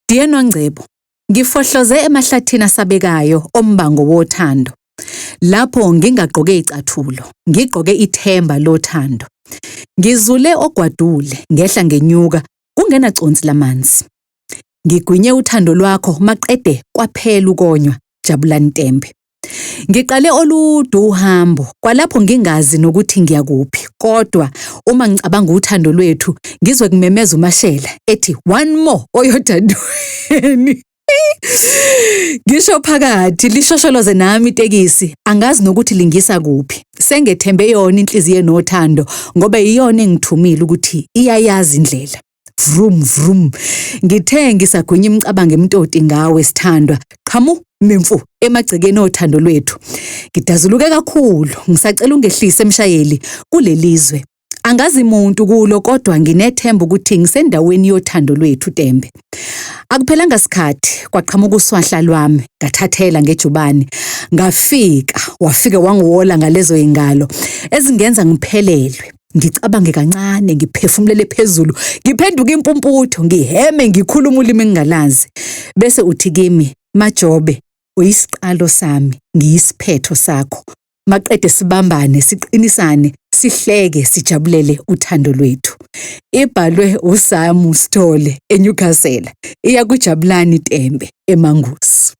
Dear Nongcebo, ngifohloze emahlathini asabekayo ombango wothando. Lapho ngingagqoke icathulo, ngigqoke ithemba lothando. Ngizule ogwadule, ngehla ngenyuka, kungenaconsi lamanzi. Ngigwinye uthando lwakho maqede kwaphela ukonywa, Jabulani Tembe. Ngiqale olude uhambo, kwalapho ngingazi nokuthi ngiyakuphi. Kodwa uma ngicabanga uthando lwethu, ngizwe kumemeza uMashela ethi one more oyothandweni. Ngisho phakathi lishosholoze nami itekisi, angazi nokuthi lingisa kuphi. Sengethembe yona inhliziyo enothando ngoba iyona engithumile ukuthi iyayazi indlela. Vroom vroom. Ngithe ngisagwinya imicabango emtoti ngawe sithandwa. Qhamu memfu emagcekeni othando lwethu. Ngidazuluke kakhulu, ngisacela ungehlise emshayeli kulelizwe. Angazi umuntu kulo kodwa nginethemba ukuthi ngisendaweni yothando lwethu Tembe. Akuphelanga sikhathi kwaqhamuka uswahla lwami, ngathathela ngejubane. Ngafika, wafika wangiwola ngalezo ingalo ezingenza ngiphelelwe. Ngicabange kancane, ngiphefumulele phezulu, ngiphenduka impumputho, ngiheme, ngikhuluma ulimi engingalazi. Bese uthi kimi, Majobe, uyisiqalo sami, ngiyisiphetho sakho. Maqede sibambane, siqinisane, sihleke, sijabulele uthando lwethu. Ibhalwe uSamu Sithole eNyukhasela, iya kuJabulani Tembe eMangusi.